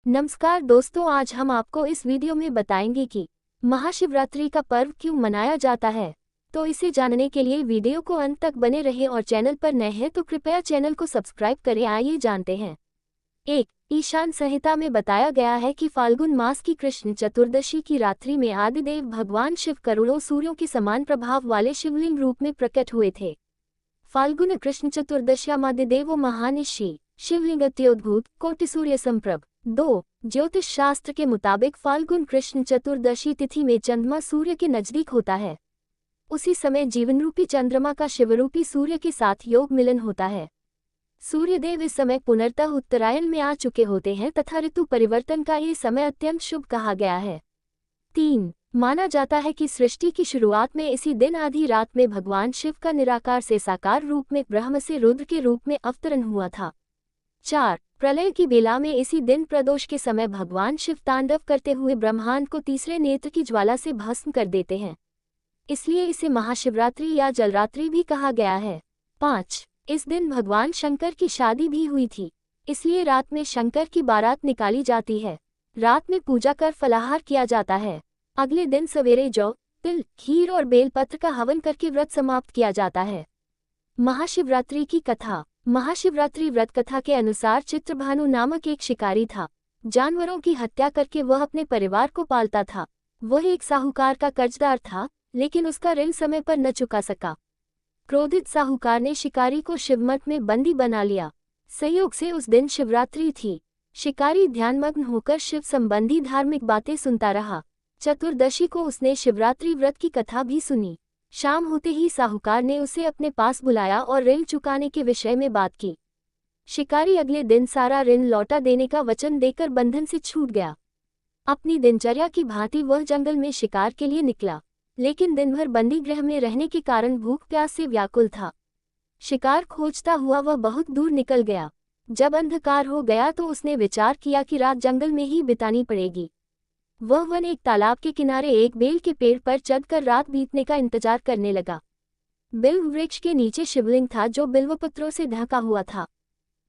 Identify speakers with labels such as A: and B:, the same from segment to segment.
A: नमस्कार दोस्तों, आज हम आपको इस वीडियो में बताएंगे कि महाशिवरात्रि का पर्व क्यों मनाया जाता है। तो इसे जानने के लिए वीडियो को अंत तक बने रहें और चैनल पर नए हैं तो कृपया चैनल को सब्सक्राइब करें। आइए जानते हैं। 1. ईशान संहिता में बताया गया है कि फाल्गुन मास की कृष्ण चतुर्दशी की रात्रि में आदिदेव भगवान शिव करोड़ों सूर्यों के समान प्रभाव वाले शिवलिंग रूप में प्रकट हुए थे। फाल्गुन कृष्ण चतुर्दश्यामादिदेवो महानिशि शिवलिंगत्योद्भूत कोटिसूर्य संप्रभ। 2. ज्योतिष शास्त्र के मुताबिक फाल्गुन कृष्ण चतुर्दशी तिथि में चंद्रमा सूर्य के नजदीक होता है। उसी समय जीवनरूपी चंद्रमा का शिवरूपी सूर्य के साथ योग मिलन होता है। सूर्यदेव इस समय पुनर्तः उत्तरायण में आ चुके होते हैं तथा ऋतु परिवर्तन का ये समय अत्यंत शुभ कहा गया है। 3. माना जाता है कि सृष्टि की शुरुआत में इसी दिन आधी रात में भगवान शिव का निराकार से साकार रूप में ब्रह्म से रुद्र के रूप में अवतरण हुआ था। 4. प्रलय की बेला में इसी दिन प्रदोष के समय भगवान शिव तांडव करते हुए ब्रह्मांड को तीसरे नेत्र की ज्वाला से भस्म कर देते हैं, इसलिए इसे महाशिवरात्रि या जलरात्रि भी कहा गया है। 5. इस दिन भगवान शंकर की शादी भी हुई थी, इसलिए रात में शंकर की बारात निकाली जाती है। रात में पूजा कर फलाहार किया जाता है। अगले दिन सवेरे जौ, तिल, खीर और बेलपत्र का हवन करके व्रत समाप्त किया जाता है। महाशिवरात्रि की कथा। महाशिवरात्रि व्रत कथा के अनुसार चित्रभानु नामक एक शिकारी था। जानवरों की हत्या करके वह अपने परिवार को पालता था। वह एक साहूकार का कर्जदार था, लेकिन उसका ऋण समय पर न चुका सका। क्रोधित साहूकार ने शिकारी को शिवमठ में बंदी बना लिया। संयोग से उस दिन शिवरात्रि थी। शिकारी ध्यानमग्न होकर शिव संबंधी धार्मिक बातें सुनता रहा। चतुर्दशी को उसने शिवरात्रि व्रत की कथा भी सुनी। शाम होते ही साहूकार ने उसे अपने पास बुलाया और ऋण चुकाने के विषय में बात की। शिकारी अगले दिन सारा ऋण लौटा देने का वचन देकर बंधन से छूट गया। अपनी दिनचर्या की भांति वह जंगल में शिकार के लिए निकला, लेकिन दिन भर बंदी गृह में रहने के कारण भूख प्यास से व्याकुल था। शिकार खोजता हुआ वह बहुत दूर निकल गया। जब अंधकार हो गया तो उसने विचार किया कि रात जंगल में ही बितानी पड़ेगी। वह वन एक तालाब के किनारे एक बेल के पेड़ पर चढ़कर रात बीतने का इंतजार करने लगा। बिल्व वृक्ष के नीचे शिवलिंग था जो बिल्वपत्रों से ढका हुआ था।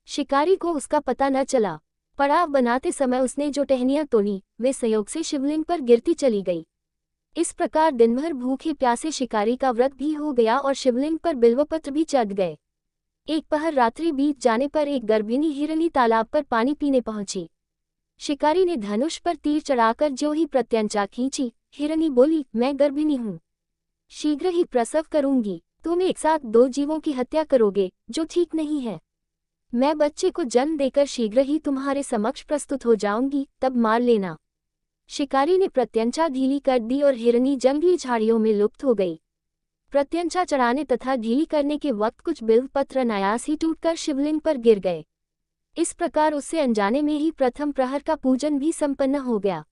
A: शिकारी को उसका पता न चला। पड़ाव बनाते समय उसने जो टहनियां तोड़ी वे संयोग से शिवलिंग पर गिरती चली गई। इस प्रकार दिनभर भूखे प्यासे शिकारी का व्रत भी हो गया और शिवलिंग पर बिल्वपत्र भी चढ़ गए। एक पहर रात्रि बीत जाने पर एक गर्भिणी हिरनी तालाब पर पानी पीने पहुंची। शिकारी ने धनुष पर तीर चढ़ाकर जो ही प्रत्यंचा खींची, हिरनी बोली, मैं गर्भिणी हूँ, शीघ्र ही प्रसव करूंगी। तुम एक साथ दो जीवों की हत्या करोगे, जो ठीक नहीं है। मैं बच्चे को जन्म देकर शीघ्र ही तुम्हारे समक्ष प्रस्तुत हो जाऊंगी, तब मार लेना। शिकारी ने प्रत्यंचा ढीली कर दी और हिरनी जंगली झाड़ियों में लुप्त हो गई। प्रत्यंचा चढ़ाने तथा ढीली करने के वक्त कुछ बिल्वपत्र अनायास ही टूटकर शिवलिंग पर गिर गए। इस प्रकार उससे अनजाने में ही प्रथम प्रहर का पूजन भी संपन्न हो गया।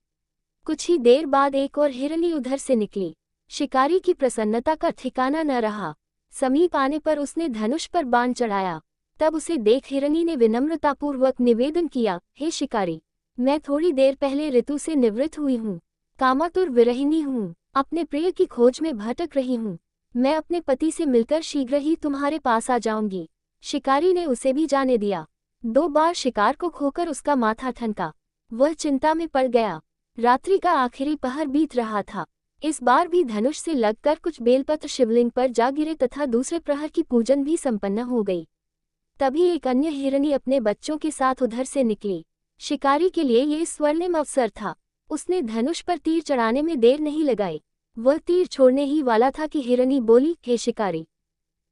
A: कुछ ही देर बाद एक और हिरनी उधर से निकली। शिकारी की प्रसन्नता का ठिकाना न रहा। समीप आने पर उसने धनुष पर बाण चढ़ाया। तब उसे देख हिरनी ने विनम्रतापूर्वक निवेदन किया, हे शिकारी, मैं थोड़ी देर पहले ऋतु से निवृत्त हुई हूँ, कामातुर विरहिणी हूँ, अपने प्रिय की खोज में भटक रही हूँ। मैं अपने पति से मिलकर शीघ्र ही तुम्हारे पास आ जाऊंगी। शिकारी ने उसे भी जाने दिया। 2 बार शिकार को खोकर उसका माथा ठनका। वह चिंता में पड़ गया। रात्रि का आखिरी पहर बीत रहा था। इस बार भी धनुष से लगकर कुछ बेलपत्र शिवलिंग पर जा गिरे तथा दूसरे प्रहर की पूजन भी संपन्न हो गई। तभी एक अन्य हिरनी अपने बच्चों के साथ उधर से निकली। शिकारी के लिए ये स्वर्णिम अवसर था। उसने धनुष पर तीर चढ़ाने में देर नहीं लगाई। वह तीर छोड़ने ही वाला था कि हिरनी बोली, हे शिकारी,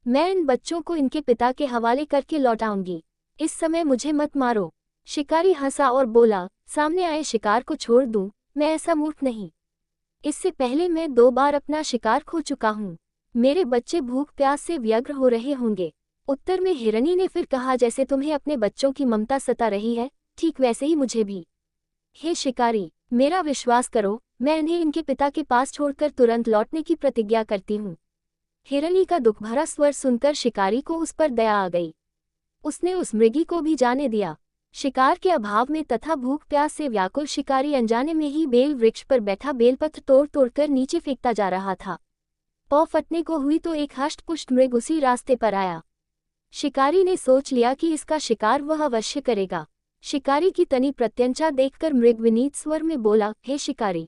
A: मैं इन बच्चों को इनके पिता के हवाले करके लौटाऊंगी, इस समय मुझे मत मारो। शिकारी हंसा और बोला, सामने आए शिकार को छोड़ दूं, मैं ऐसा मूर्ख नहीं। इससे पहले मैं 2 बार अपना शिकार खो चुका हूँ। मेरे बच्चे भूख प्यास से व्यग्र हो रहे होंगे। उत्तर में हिरनी ने फिर कहा, जैसे तुम्हें अपने बच्चों की ममता सता रही है, ठीक वैसे ही मुझे भी। हे शिकारी, मेरा विश्वास करो, मैं इन्हें इनके पिता के पास छोड़कर तुरंत लौटने की प्रतिज्ञा करती हूँ। हिरनी का दुख भरा स्वर सुनकर शिकारी को उस पर दया आ गई। उसने उस मृगी को भी जाने दिया। शिकार के अभाव में तथा भूख प्यास से व्याकुल शिकारी अनजाने में ही बेल वृक्ष पर बैठा बेलपत्र तोड़ तोड़कर नीचे फेंकता जा रहा था। पौ फटने को हुई तो एक हष्ट-पुष्ट मृग उसी रास्ते पर आया। शिकारी ने सोच लिया कि इसका शिकार वह अवश्य करेगा। शिकारी की तनी प्रत्यंचा देखकर मृग विनीत स्वर में बोला, हे शिकारी,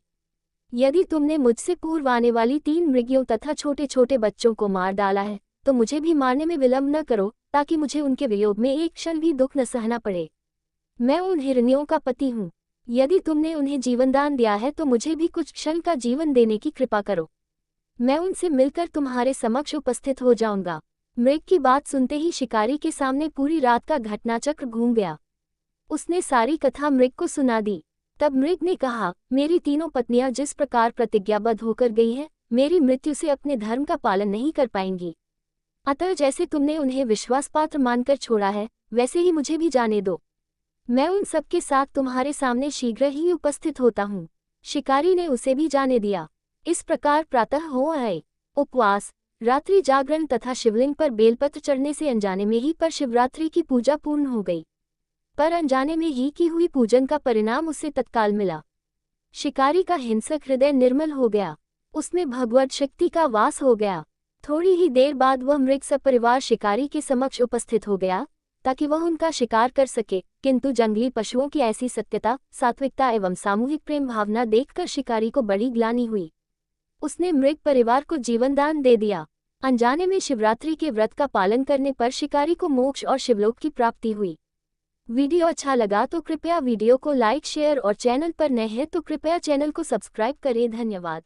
A: यदि तुमने मुझसे पूर्व आने वाली 3 मृगियों तथा छोटे छोटे बच्चों को मार डाला है तो मुझे भी मारने में विलंब न करो, ताकि मुझे उनके वियोग में एक क्षण भी दुख न सहना पड़े। मैं उन हिरनियों का पति हूँ। यदि तुमने उन्हें जीवनदान दिया है तो मुझे भी कुछ क्षण का जीवन देने की कृपा करो। मैं उनसे मिलकर तुम्हारे समक्ष उपस्थित हो जाऊंगा। मृग की बात सुनते ही शिकारी के सामने पूरी रात का घटनाचक्र घूम गया। उसने सारी कथा मृग को सुना दी। तब मृग ने कहा, मेरी तीनों पत्नियां जिस प्रकार प्रतिज्ञाबद्ध होकर गई हैं, मेरी मृत्यु से अपने धर्म का पालन नहीं कर पाएंगी। अतः जैसे तुमने उन्हें विश्वासपात्र मानकर छोड़ा है, वैसे ही मुझे भी जाने दो। मैं उन सबके साथ तुम्हारे सामने शीघ्र ही उपस्थित होता हूँ। शिकारी ने उसे भी जाने दिया। इस प्रकार प्रातः हो आए। उपवास, रात्रि जागरण तथा शिवलिंग पर बेलपत्र चढ़ने से अनजाने में ही पर शिवरात्रि की पूजा पूर्ण हो गई। पर अनजाने में ही की हुई पूजन का परिणाम उसे तत्काल मिला। शिकारी का हिंसक हृदय निर्मल हो गया। उसमें भगवत शक्ति का वास हो गया। थोड़ी ही देर बाद वह मृग सपरिवार शिकारी के समक्ष उपस्थित हो गया, ताकि वह उनका शिकार कर सके। किंतु जंगली पशुओं की ऐसी सत्यता, सात्विकता एवं सामूहिक प्रेम भावना देखकर शिकारी को बड़ी ग्लानि हुई। उसने मृग परिवार को जीवनदान दे दिया। अनजाने में शिवरात्रि के व्रत का पालन करने पर शिकारी को मोक्ष और शिवलोक की प्राप्ति हुई। वीडियो अच्छा लगा तो कृपया वीडियो को लाइक, शेयर और चैनल पर नए हैं तो कृपया चैनल को सब्सक्राइब करें। धन्यवाद।